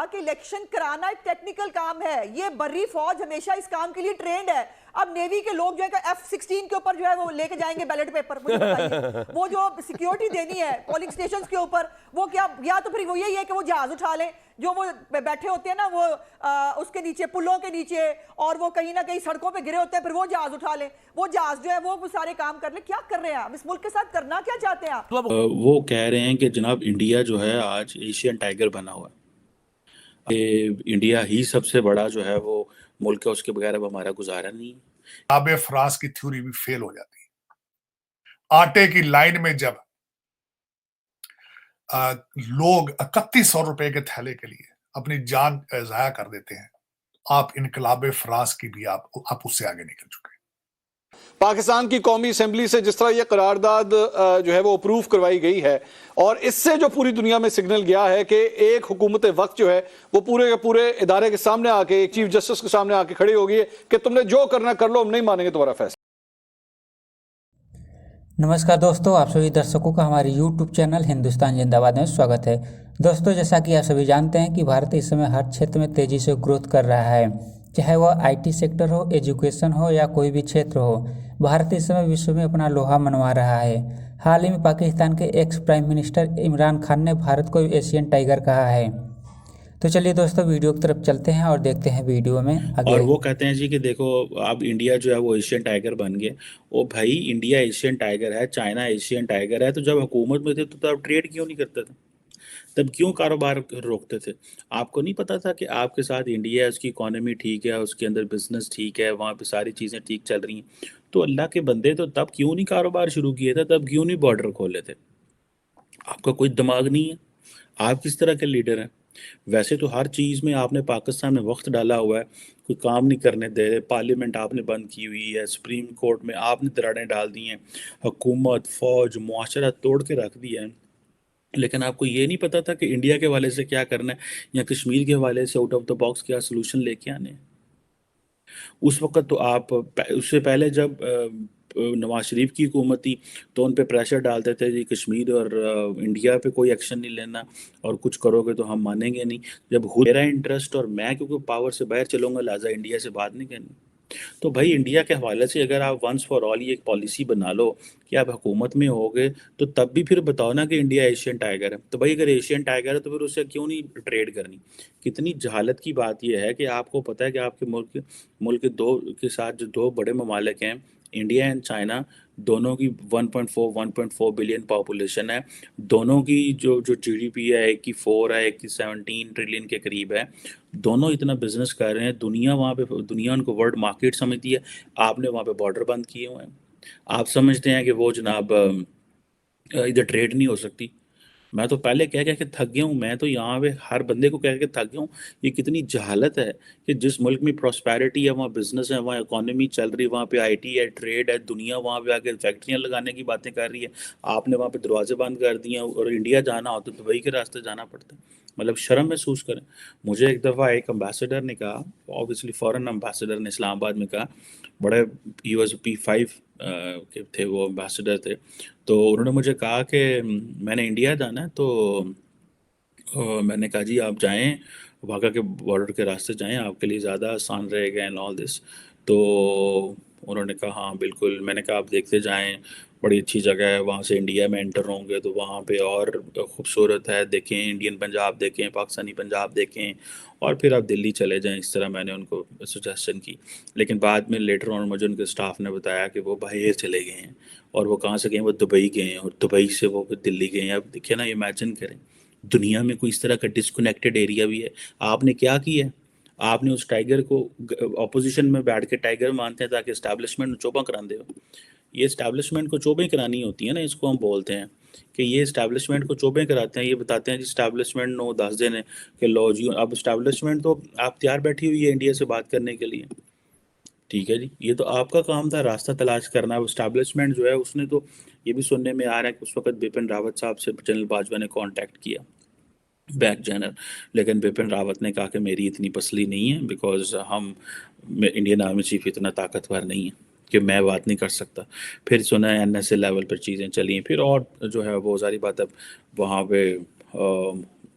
कि इलेक्शन कराना एक टेक्निकल काम है। ये बर्री फौज हमेशा इस काम के लिए ट्रेंड है। अब नेवी के लोग जो है F-16 के ऊपर जो है वो लेके जाएंगे बैलेट पेपर। मुझे बताइए वो जो सिक्योरिटी देनी है पोलिंग स्टेशन के ऊपर, वो क्या, या तो फिर वो यही है कि वो जहाज उठा लें जो वो बैठे होते हैं ना वो उसके नीचे, पुलों के नीचे, और वो कहीं ना कहीं सड़कों पे गिरे होते हैं, फिर वो जहाज उठा लें, वो जहाज जो है वो सारे काम कर ले। क्या कर रहे हैं आप इस मुल्क के साथ? करना क्या चाहते हैं आप? वो कह रहे हैं कि जनाब इंडिया जो है आज एशियन टाइगर बना हुआ है। इंडिया ही सबसे बड़ा जो है वो मुल्क है, उसके बगैर अब हमारा गुजारा नहीं है। आबे फ्रांस की थ्योरी भी फेल हो जाती है। आटे की लाइन में जब लोग 3100 रुपए के थैले के लिए अपनी जान जाया कर देते हैं, आप इनकलाबे फ्रांस की भी आप उससे आगे निकल चुके हैं। पाकिस्तान की कौमी असेंबली से जिस तरह यह करारदाद जो है वो अप्रूव करवाई गई है, और इससे जो पूरी दुनिया में सिग्नल गया है कि एक हुकूमत वक्त जो है वो पूरे के पूरे इदारे के सामने आके, एक चीफ जस्टिस के सामने आके खड़ी होगी कि तुमने जो करना कर लो, हम नहीं मानेंगे तुम्हारा फैसला। नमस्कार दोस्तों, आप सभी दर्शकों का हमारे YouTube चैनल हिंदुस्तान जिंदाबाद में स्वागत है। दोस्तों, जैसा कि आप सभी जानते हैं कि भारत इस समय हर क्षेत्र में तेज़ी से ग्रोथ कर रहा है, चाहे वह IT सेक्टर हो, एजुकेशन हो या कोई भी क्षेत्र हो। भारत इस समय विश्व में अपना लोहा मनवा रहा है। हाल ही में पाकिस्तान के ex prime minister Imran Khan ने भारत को एशियन टाइगर कहा है। तो चलिए दोस्तों, वीडियो की तरफ चलते हैं और देखते हैं वीडियो में आगे। और वो कहते हैं जी कि देखो अब इंडिया जो है वो एशियन टाइगर बन गया। ओ भाई, इंडिया एशियन टाइगर है, चाइना एशियन टाइगर है, तो जब हुकूमत में थे तो तब ट्रेड क्यों नहीं करते थे? तब क्यों कारोबार रोकते थे? आपको नहीं पता था कि आपके साथ इंडिया है, उसकी इकोनॉमी ठीक है, उसके अंदर बिजनेस ठीक है, वहाँ पे सारी चीज़ें ठीक चल रही हैं, तो अल्लाह के बंदे तो तब क्यों नहीं कारोबार शुरू किए थे? तब क्यों नहीं बॉर्डर खोले थे? आपका कोई दिमाग नहीं है? आप किस तरह के लीडर हैं? वैसे तो हर चीज़ में आपने पाकिस्तान में वक्त डाला हुआ है, कोई काम नहीं करने दे रहे, पार्लियामेंट आपने बंद की हुई है, सुप्रीम कोर्ट में आपने दरारें डाल दी हैं, हुकूमत फ़ौज मुआशरा तोड़ के रख दिया है। लेकिन आपको ये नहीं पता था कि इंडिया के हवाले से क्या करना है, या कश्मीर के हवाले से आउट ऑफ द बॉक्स क्या सोल्यूशन लेके आने हैं। उस वक्त तो आप उससे पहले जब नवाज शरीफ की हुकूमत थी तो उन पे प्रेशर डालते थे जी कश्मीर और इंडिया पे कोई एक्शन नहीं लेना, और कुछ करोगे तो हम मानेंगे नहीं। जब खुद मेरा इंटरेस्ट और मैं क्योंकि पावर से बाहर चलूंगा, लिहाजा इंडिया से बात नहीं करनी। तो भाई इंडिया के हवाले से अगर आप वंस फॉर ऑल ये एक पॉलिसी बना लो कि आप हुकूमत में होगे, तो तब भी फिर बताओ ना कि इंडिया एशियन टाइगर है। तो भाई अगर एशियन टाइगर है तो फिर उससे क्यों नहीं ट्रेड करनी? कितनी जहालत की बात यह है कि आपको पता है कि आपके मुल्क के दो के साथ जो दो बड़े ममालिक हैं, इंडिया एंड चाइना, दोनों की 1.4 बिलियन पॉपुलेशन है। दोनों की जो जो जीडीपी है, एक की 4 है, एक की 17 ट्रिलियन के करीब है। दोनों इतना बिजनेस कर रहे हैं, दुनिया वहाँ पे, दुनिया उनको वर्ल्ड मार्केट समझती है। आपने वहाँ पे बॉर्डर बंद किए हुए हैं। आप समझते हैं कि वो जनाब इधर ट्रेड नहीं हो सकती। मैं तो पहले कह कह के थक गया हूँ, मैं तो यहाँ पे हर बंदे को कह के थक गया हूँ। ये कितनी जहालत है कि जिस मुल्क में प्रॉस्पेरिटी है, वहाँ बिजनेस है, वहाँ इकोनॉमी चल रही है, वहाँ पे आईटी है, ट्रेड है, दुनिया वहाँ पे आके फैक्ट्रियाँ लगाने की बातें कर रही है, आपने वहाँ पे दरवाजे बंद कर दिए हैं। और इंडिया जाना हो तो दुबई के रास्ते जाना पड़ता है। मतलब शर्म महसूस करें। मुझे एक दफ़ा एक अम्बेसडर ने कहा, ऑब्वियसली फॉरेन अम्बेसडर ने इस्लामाबाद में कहा, बड़े P5 के थे, वो अम्बेसडर थे। तो उन्होंने मुझे कहा कि मैंने इंडिया जाना है, तो मैंने कहा जी आप जाएं, वाघा के बॉर्डर के रास्ते जाएं, आपके लिए ज़्यादा आसान रहेगा एंड ऑल दिस। तो उन्होंने कहा हाँ बिल्कुल। मैंने कहा आप देखते जाएं, बड़ी अच्छी जगह है, वहाँ से इंडिया में एंटर होंगे तो वहाँ पे और खूबसूरत है, देखें इंडियन पंजाब देखें, पाकिस्तानी पंजाब देखें, और फिर आप दिल्ली चले जाएं। इस तरह मैंने उनको सजेशन की। लेकिन बाद में लेटर ऑन मुझे उनके स्टाफ ने बताया कि वो बाहर चले गए हैं, और वो कहाँ से गए, वो दुबई गए हैं, और दुबई से वो फिर दिल्ली गए हैं। अब देखिए ना, इमेजिन करें, दुनिया में कोई इस तरह का डिस्कनेक्टेड एरिया भी है। आपने क्या किया है? आपने उस टाइगर को ऑपोजिशन में बैठ के टाइगर मानते हैं ताकि इस्टेब्लिशमेंट चोबा कराते हो। ये इस्टेब्लिशमेंट को चोबें करानी होती है ना, इसको हम बोलते हैं कि ये इस्टेब्लिशमेंट को चोबें कराते हैं। ये बताते हैं जी इस्टेब्लिशमेंट नो 10 दिन है कि लो जी। अब इस्टेब्लिशमेंट तो आप तैयार बैठी हुई है इंडिया से बात करने के लिए। ठीक है जी, ये तो आपका काम था रास्ता तलाश करना। अब इस्टेब्लिशमेंट जो है उसने तो, ये भी सुनने में आ रहा है कि उस वक्त बिपिन रावत साहब से जनरल बाजवा ने कांटेक्ट किया, बैक जनरल। लेकिन बिपिन रावत ने कहा कि मेरी इतनी पसली नहीं है, बिकॉज इंडियन आर्मी चीफ इतना ताकतवर नहीं है कि मैं बात नहीं कर सकता। फिर सुना है NSA लेवल पर चीज़ें चली, फिर और जो है वो सारी बात। अब वहाँ पे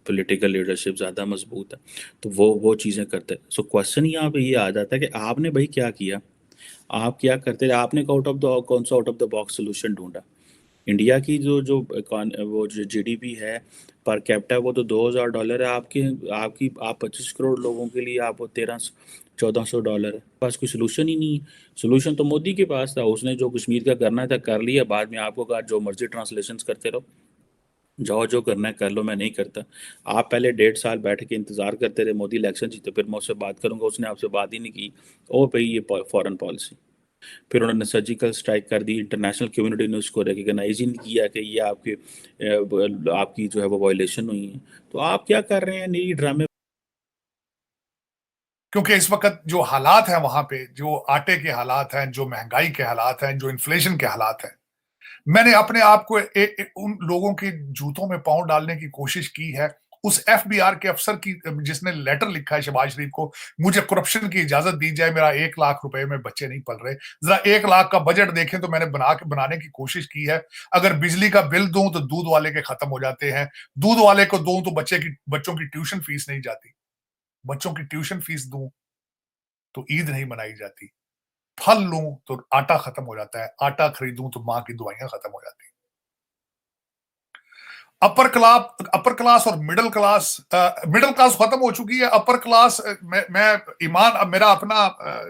पॉलिटिकल लीडरशिप ज़्यादा मजबूत है, तो वो चीज़ें करते हैं। सो क्वेश्चन यहाँ पे ये आ जाता है कि आपने भाई क्या किया, आप क्या करते थे, आपने कौन सा out of the box solution ढूंढा। इंडिया की वो जो जीडीपी है पर कैपिटा वो तो $2000 है, आप 25 करोड़ लोगों के लिए आप वो $1300-1400 है, पास कोई सोल्यूशन ही नहीं है। सोल्यूशन तो मोदी के पास था, उसने जो कश्मीर का करना था कर लिया, बाद में आपको कहा जो मर्जी ट्रांसलेशंस करते रहो, जाओ जो करना है कर लो, मैं नहीं करता। आप पहले 1.5 साल बैठ के इंतजार करते रहे, मोदी इलेक्शन जीते फिर मैं उससे बात करूंगा, उसने आपसे बात ही नहीं की। ओ भाई ये फॉरेन पॉलिसी। फिर उन्होंने सर्जिकल स्ट्राइक कर दी, इंटरनेशनल कम्युनिटी ने उसको रिकग्नाइज ही नहीं किया कि ये आपकी जो है वो वायलेशन हुई है। तो आप क्या कर रहे हैं, नई ड्रामे। क्योंकि इस वक्त जो हालात हैं वहां पे, जो आटे के हालात हैं, जो महंगाई के हालात हैं, जो इन्फ्लेशन के हालात हैं, मैंने अपने आप को उन लोगों के जूतों में पांव डालने की कोशिश की है। उस एफबीआर के अफसर की जिसने लेटर लिखा है शहबाज शरीफ को, मुझे करप्शन की इजाजत दी जाए, मेरा 1 लाख रुपए में बच्चे नहीं पल रहे। जरा 1 लाख का बजट देखें तो मैंने बनाने की कोशिश की है। अगर बिजली का बिल दूं तो दूध वाले के खत्म हो जाते हैं, दूध वाले को दूं तो बच्चों की ट्यूशन फीस नहीं जाती, बच्चों की ट्यूशन फीस दूं तो ईद नहीं मनाई जाती, फल लूं तो आटा खत्म हो जाता है, आटा खरीदूं तो मां की दवाइयां खत्म हो जाती। अपर क्लास और मिडिल क्लास खत्म हो चुकी है। अपर क्लास मैं ईमान, अब मेरा अपना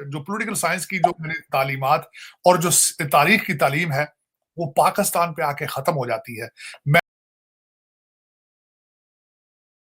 जो पॉलिटिकल साइंस की जो मेरी तालीमात और जो तारीख की तालीम है वो पाकिस्तान पे आके खत्म हो जाती है।